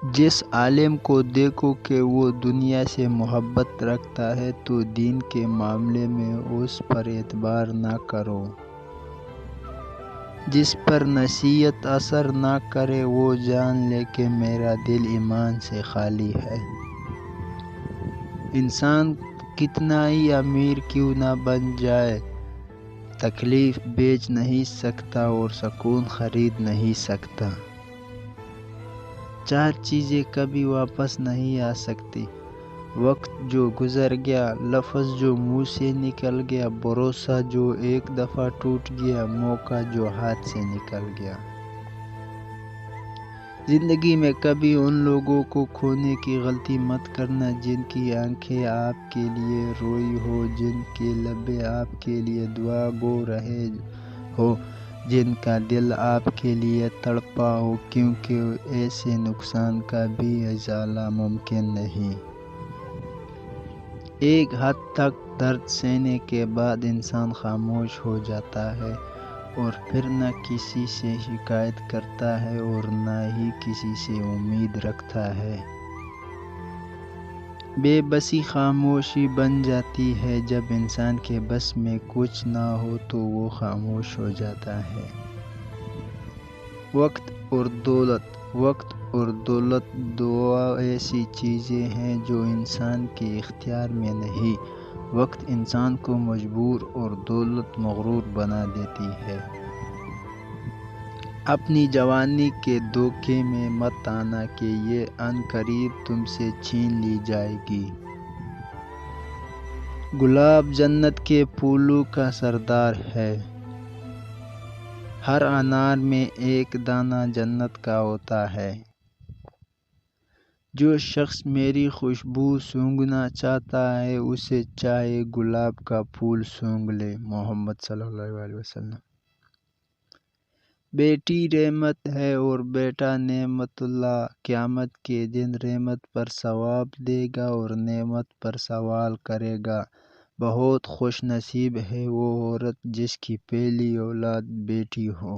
جس عالم کو دیکھو کہ وہ دنیا سے محبت رکھتا ہے تو دین کے معاملے میں اس پر اعتبار نہ کرو۔ جس پر نصیحت اثر نہ کرے وہ جان لے کہ میرا دل ایمان سے خالی ہے۔ انسان کتنا ہی امیر کیوں نہ بن جائے، تکلیف بیچ نہیں سکتا اور سکون خرید نہیں سکتا۔ 4 چیزیں کبھی واپس نہیں آ سکتی: وقت جو گزر گیا، لفظ جو منہ سے نکل گیا، بھروسہ جو ایک دفعہ ٹوٹ گیا، موقع جو ہاتھ سے نکل گیا۔ زندگی میں کبھی ان لوگوں کو کھونے کی غلطی مت کرنا جن کی آنکھیں آپ کے لیے روئی ہو، جن کے لبیں آپ کے لیے دعا گو رہے ہو، جن کا دل آپ کے لیے تڑپا ہو، کیونکہ ایسے نقصان کا بھی ازالہ ممکن نہیں۔ ایک حد تک درد سہنے کے بعد انسان خاموش ہو جاتا ہے اور پھر نہ کسی سے شکایت کرتا ہے اور نہ ہی کسی سے امید رکھتا ہے۔ بے بسی خاموشی بن جاتی ہے جب انسان کے بس میں کچھ نہ ہو تو وہ خاموش ہو جاتا ہے۔ وقت اور دولت دو ایسی چیزیں ہیں جو انسان کے اختیار میں نہیں۔ وقت انسان کو مجبور اور دولت مغرور بنا دیتی ہے۔ اپنی جوانی کے دھوکے میں مت آنا کہ یہ عنقریب تم سے چھین لی جائے گی۔ گلاب جنت کے پھولوں کا سردار ہے۔ ہر انار میں ایک دانہ جنت کا ہوتا ہے۔ جو شخص میری خوشبو سونگھنا چاہتا ہے اسے چاہے گلاب کا پھول سونگھ لے۔ محمد صلی اللہ علیہ وسلم۔ بیٹی رحمت ہے اور بیٹا نعمت اللہ۔ قیامت کے دن رحمت پر ثواب دے گا اور نعمت پر سوال کرے گا۔ بہت خوش نصیب ہے وہ عورت جس کی پہلی اولاد بیٹی ہو۔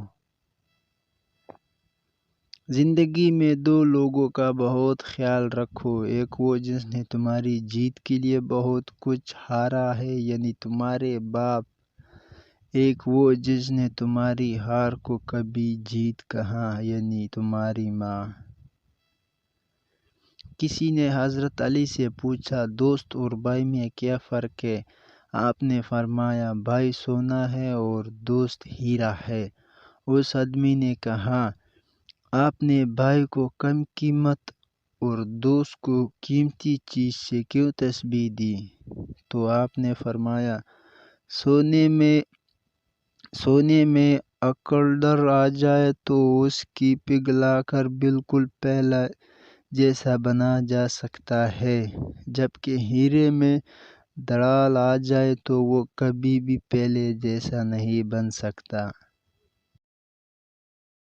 زندگی میں 2 لوگوں کا بہت خیال رکھو، ایک وہ جس نے تمہاری جیت کے لیے بہت کچھ ہارا ہے یعنی تمہارے باپ، ایک وہ جس نے تمہاری ہار کو کبھی جیت کہا یعنی تمہاری ماں۔ کسی نے حضرت علی سے پوچھا، دوست اور بھائی میں کیا فرق ہے؟ آپ نے فرمایا، بھائی سونا ہے اور دوست ہیرا ہے۔ اس آدمی نے کہا، آپ نے بھائی کو کم قیمت اور دوست کو قیمتی چیز سے کیوں تشبیہ دی؟ تو آپ نے فرمایا، سونے میں اکڑ آ جائے تو اس کی پگھلا کر بالکل پہلے جیسا بنا جا سکتا ہے، جبکہ ہیرے میں دراڑ آ جائے تو وہ کبھی بھی پہلے جیسا نہیں بن سکتا۔